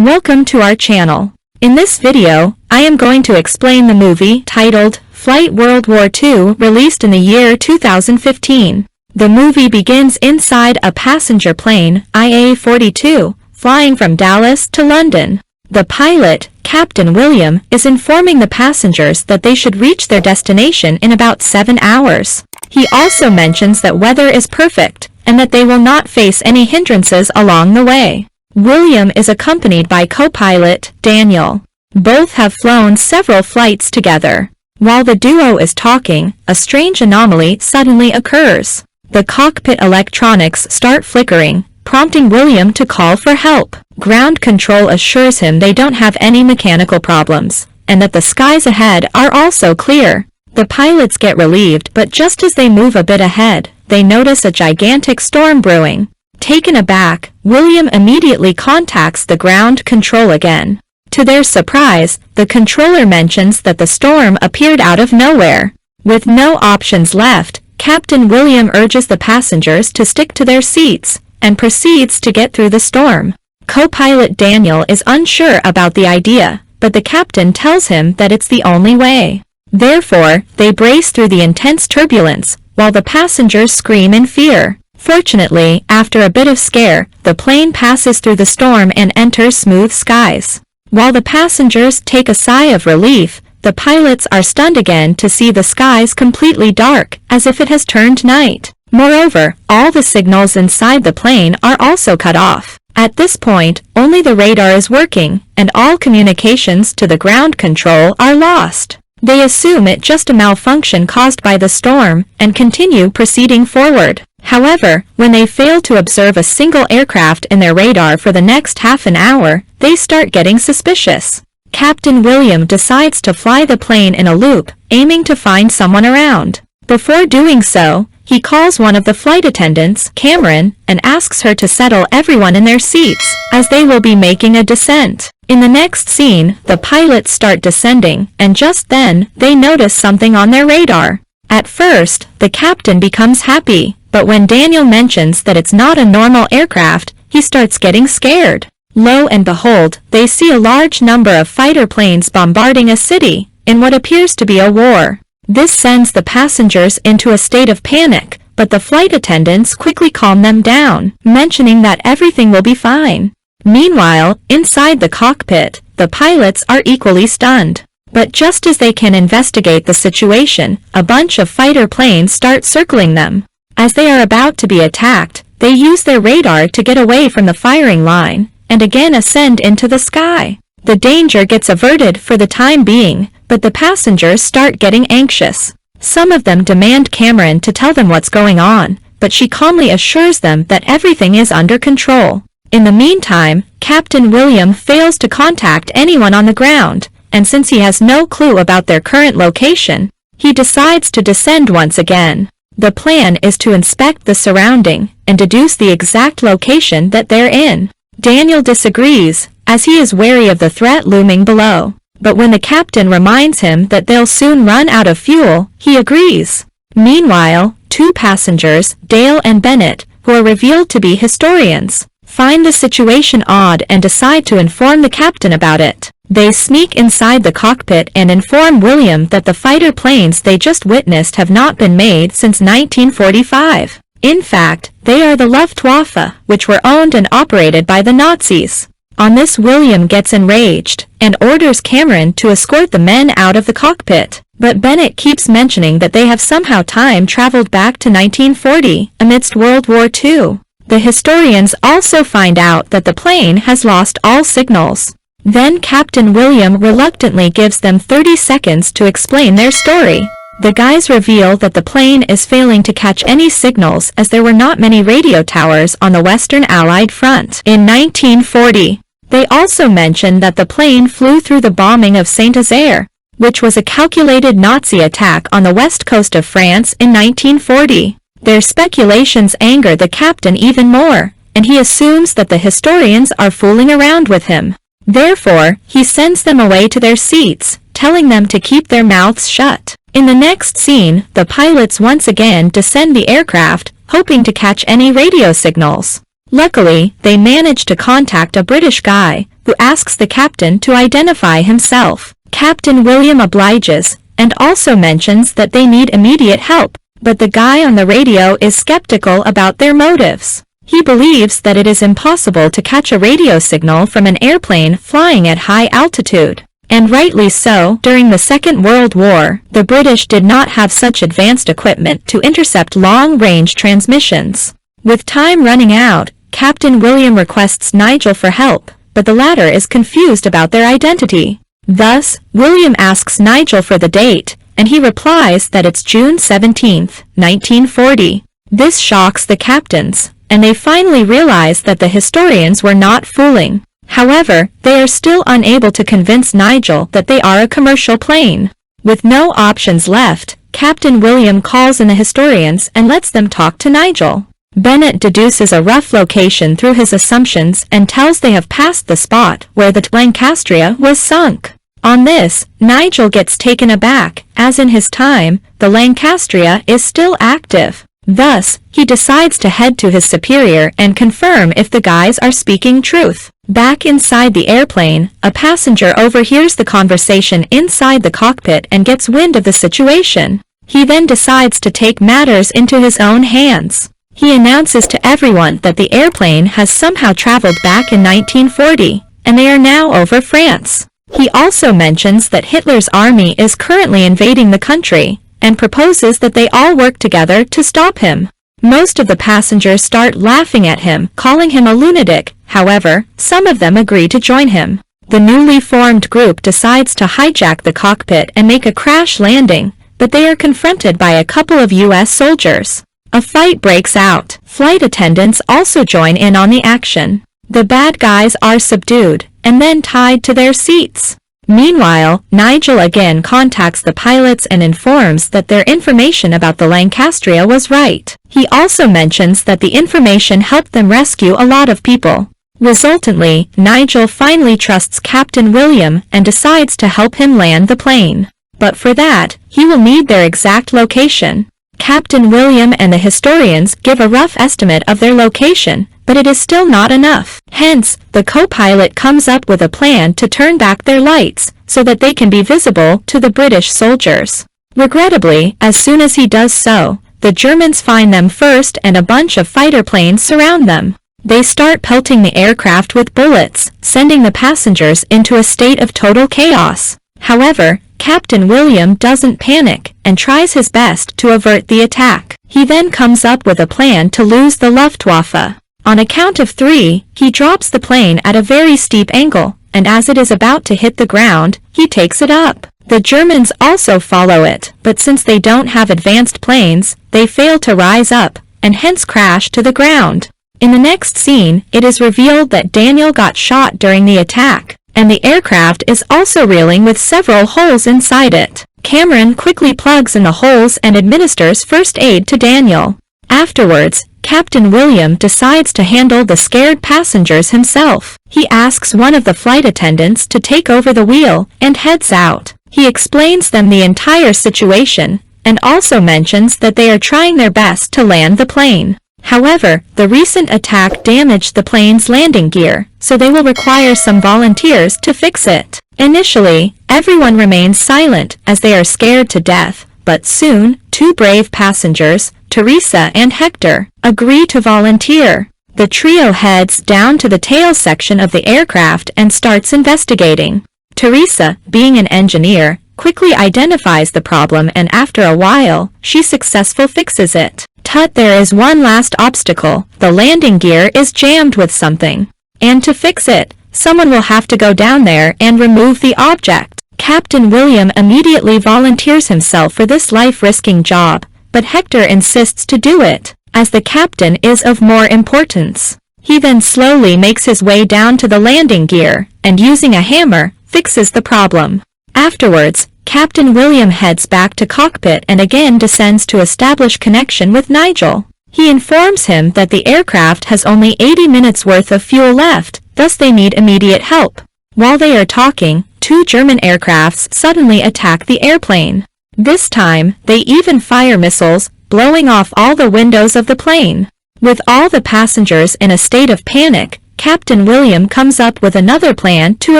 Welcome to our channel. In this video, I am going to explain the movie titled Flight World War II, released in the year 2015. The movie begins inside a passenger plane, IA-42, flying from Dallas to London. The pilot, Captain William, is informing the passengers that they should reach their destination in about 7 hours. He also mentions that weather is perfect, and that they will not face any hindrances along the way. William is accompanied by co-pilot, Daniel. Both have flown several flights together. While the duo is talking, a strange anomaly suddenly occurs. The cockpit electronics start flickering, prompting William to call for help. Ground control assures him they don't have any mechanical problems, and that the skies ahead are also clear. The pilots get relieved, but just as they move a bit ahead, they notice a gigantic storm brewing. Taken aback, William immediately contacts the ground control again. To their surprise, the controller mentions that the storm appeared out of nowhere. With no options left, Captain William urges the passengers to stick to their seats, and proceeds to get through the storm. Co-pilot Daniel is unsure about the idea, but the captain tells him that it's the only way. Therefore, they brace through the intense turbulence, while the passengers scream in fear. Fortunately, after a bit of scare, the plane passes through the storm and enters smooth skies. While the passengers take a sigh of relief, the pilots are stunned again to see the skies completely dark, as if it has turned night. Moreover, all the signals inside the plane are also cut off. At this point, only the radar is working, and all communications to the ground control are lost. They assume it just a malfunction caused by the storm, and continue proceeding forward. However, when they fail to observe a single aircraft in their radar for the next half an hour, they start getting suspicious. Captain William decides to fly the plane in a loop, aiming to find someone around. Before doing so, he calls one of the flight attendants, Cameron, and asks her to settle everyone in their seats, as they will be making a descent. In the next scene, the pilots start descending, and just then, they notice something on their radar. At first, the captain becomes happy, but when Daniel mentions that it's not a normal aircraft, he starts getting scared. Lo and behold, they see a large number of fighter planes bombarding a city, in what appears to be a war. This sends the passengers into a state of panic, but the flight attendants quickly calm them down, mentioning that everything will be fine. Meanwhile, inside the cockpit, the pilots are equally stunned. But just as they can investigate the situation, a bunch of fighter planes start circling them. As they are about to be attacked, they use their radar to get away from the firing line, and again ascend into the sky. The danger gets averted for the time being, but the passengers start getting anxious. Some of them demand Cameron to tell them what's going on, but she calmly assures them that everything is under control. In the meantime, Captain William fails to contact anyone on the ground, and since he has no clue about their current location, he decides to descend once again. The plan is to inspect the surrounding, and deduce the exact location that they're in. Daniel disagrees, as he is wary of the threat looming below. But when the captain reminds him that they'll soon run out of fuel, he agrees. Meanwhile, two passengers, Dale and Bennett, who are revealed to be historians, find the situation odd and decide to inform the captain about it. They sneak inside the cockpit and inform William that the fighter planes they just witnessed have not been made since 1945. In fact, they are the Luftwaffe, which were owned and operated by the Nazis. On this, William gets enraged, and orders Cameron to escort the men out of the cockpit. But Bennett keeps mentioning that they have somehow time-traveled back to 1940, amidst World War II. The historians also find out that the plane has lost all signals. Then Captain William reluctantly gives them 30 seconds to explain their story. The guys reveal that the plane is failing to catch any signals as there were not many radio towers on the Western Allied front in 1940. They also mention that the plane flew through the bombing of Saint-Nazaire, which was a calculated Nazi attack on the west coast of France in 1940. Their speculations anger the captain even more, and he assumes that the historians are fooling around with him. Therefore, he sends them away to their seats, telling them to keep their mouths shut. In the next scene, the pilots once again descend the aircraft, hoping to catch any radio signals. Luckily, they manage to contact a British guy, who asks the captain to identify himself. Captain William obliges, and also mentions that they need immediate help, but the guy on the radio is skeptical about their motives. He believes that it is impossible to catch a radio signal from an airplane flying at high altitude. And rightly so. During the Second World War, the British did not have such advanced equipment to intercept long-range transmissions. With time running out, Captain William requests Nigel for help, but the latter is confused about their identity. Thus, William asks Nigel for the date, and he replies that it's June 17, 1940. This shocks the captains, and they finally realize that the historians were not fooling. However, they are still unable to convince Nigel that they are a commercial plane. With no options left, Captain William calls in the historians and lets them talk to Nigel. Bennett deduces a rough location through his assumptions and tells they have passed the spot where the Lancastria was sunk. On this, Nigel gets taken aback, as in his time, the Lancastria is still active. Thus, he decides to head to his superior and confirm if the guys are speaking truth. Back inside the airplane, a passenger overhears the conversation inside the cockpit and gets wind of the situation. He then decides to take matters into his own hands. He announces to everyone that the airplane has somehow traveled back in 1940, and they are now over France. He also mentions that Hitler's army is currently invading the country, and proposes that they all work together to stop him. Most of the passengers start laughing at him, calling him a lunatic. However, some of them agree to join him. The newly formed group decides to hijack the cockpit and make a crash landing, but they are confronted by a couple of U.S. soldiers. A fight breaks out. Flight attendants also join in on the action. The bad guys are subdued, and then tied to their seats. Meanwhile, Nigel again contacts the pilots and informs that their information about the Lancastria was right. He also mentions that the information helped them rescue a lot of people. Resultantly, Nigel finally trusts Captain William and decides to help him land the plane. But for that, he will need their exact location. Captain William and the historians give a rough estimate of their location, but it is still not enough. Hence, the co-pilot comes up with a plan to turn back their lights, so that they can be visible to the British soldiers. Regrettably, as soon as he does so, the Germans find them first and a bunch of fighter planes surround them. They start pelting the aircraft with bullets, sending the passengers into a state of total chaos. However, Captain William doesn't panic, and tries his best to avert the attack. He then comes up with a plan to lose the Luftwaffe. On a count of 3, he drops the plane at a very steep angle, and as it is about to hit the ground, he takes it up. The Germans also follow it, but since they don't have advanced planes, they fail to rise up, and hence crash to the ground. In the next scene, it is revealed that Daniel got shot during the attack, and the aircraft is also reeling with several holes inside it. Cameron quickly plugs in the holes and administers first aid to Daniel. Afterwards, Captain William decides to handle the scared passengers himself. He asks one of the flight attendants to take over the wheel and heads out. He explains them the entire situation, and also mentions that they are trying their best to land the plane. However, the recent attack damaged the plane's landing gear, so they will require some volunteers to fix it. Initially, everyone remains silent as they are scared to death, but soon, 2 brave passengers, Teresa and Hector, agree to volunteer. The trio heads down to the tail section of the aircraft and starts investigating. Teresa, being an engineer, quickly identifies the problem, and after a while, she successfully fixes it. Tut, there is one last obstacle. The landing gear is jammed with something. And to fix it, someone will have to go down there and remove the object. Captain William immediately volunteers himself for this life-risking job, but Hector insists to do it, as the captain is of more importance. He then slowly makes his way down to the landing gear, and using a hammer, fixes the problem. Afterwards, Captain William heads back to cockpit and again descends to establish connection with Nigel. He informs him that the aircraft has only 80 minutes worth of fuel left, thus they need immediate help. While they are talking, 2 German aircrafts suddenly attack the airplane. This time, they even fire missiles, blowing off all the windows of the plane. With all the passengers in a state of panic, Captain William comes up with another plan to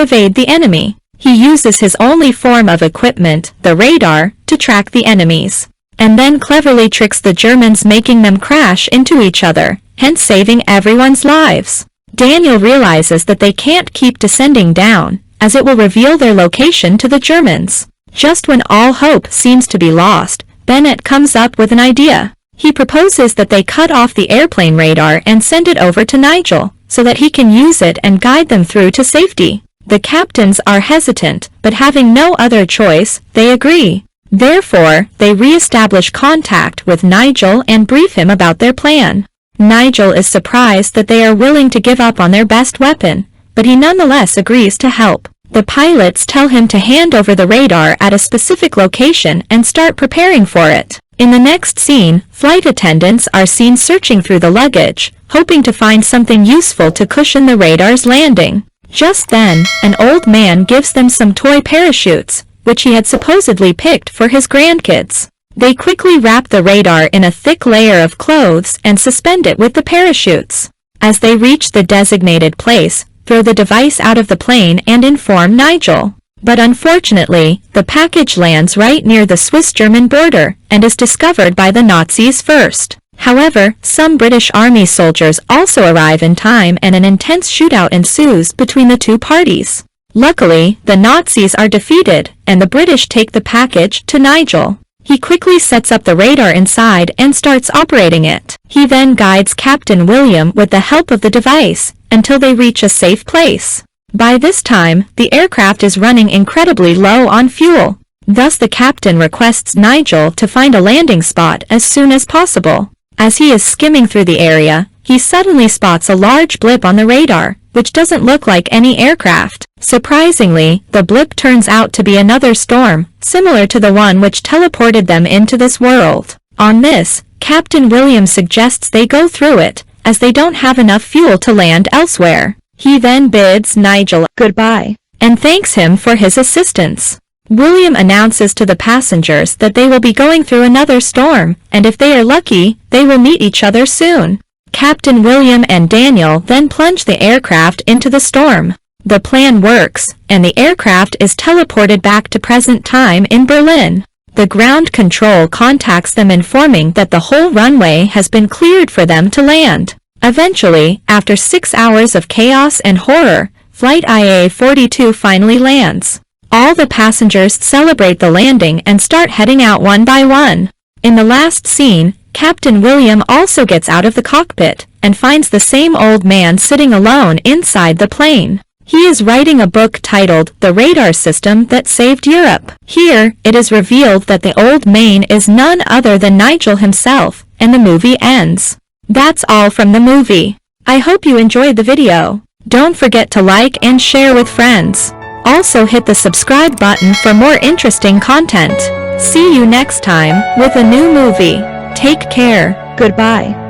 evade the enemy. He uses his only form of equipment, the radar, to track the enemies, and then cleverly tricks the Germans, making them crash into each other, hence saving everyone's lives. Daniel realizes that they can't keep descending down, as it will reveal their location to the Germans. Just when all hope seems to be lost, Bennett comes up with an idea. He proposes that they cut off the airplane radar and send it over to Nigel, so that he can use it and guide them through to safety. The captains are hesitant, but having no other choice, they agree. Therefore, they re-establish contact with Nigel and brief him about their plan. Nigel is surprised that they are willing to give up on their best weapon, but he nonetheless agrees to help. The pilots tell him to hand over the radar at a specific location and start preparing for it. In the next scene, flight attendants are seen searching through the luggage, hoping to find something useful to cushion the radar's landing. Just then, an old man gives them some toy parachutes, which he had supposedly picked for his grandkids. They quickly wrap the radar in a thick layer of clothes and suspend it with the parachutes. As they reach the designated place, throw the device out of the plane and inform Nigel. But unfortunately, the package lands right near the Swiss-German border and is discovered by the Nazis first. However, some British Army soldiers also arrive in time and an intense shootout ensues between the two parties. Luckily, the Nazis are defeated, and the British take the package to Nigel. He quickly sets up the radar inside and starts operating it. He then guides Captain William with the help of the device, until they reach a safe place. By this time, the aircraft is running incredibly low on fuel. Thus the captain requests Nigel to find a landing spot as soon as possible. As he is skimming through the area, he suddenly spots a large blip on the radar, which doesn't look like any aircraft. Surprisingly, the blip turns out to be another storm, similar to the one which teleported them into this world. On this, Captain William suggests they go through it, as they don't have enough fuel to land elsewhere. He then bids Nigel goodbye, and thanks him for his assistance. William announces to the passengers that they will be going through another storm, and if they are lucky, they will meet each other soon. Captain William and Daniel then plunge the aircraft into the storm. The plan works, and the aircraft is teleported back to present time in Berlin. The ground control contacts them, informing that the whole runway has been cleared for them to land. Eventually, after 6 hours of chaos and horror, Flight IA-42 finally lands. All the passengers celebrate the landing and start heading out one by one. In the last scene, Captain William also gets out of the cockpit and finds the same old man sitting alone inside the plane. He is writing a book titled The Radar System That Saved Europe. Here, it is revealed that the old man is none other than Nigel himself, and the movie ends. That's all from the movie. I hope you enjoyed the video. Don't forget to like and share with friends. Also hit the subscribe button for more interesting content. See you next time with a new movie. Take care. Goodbye.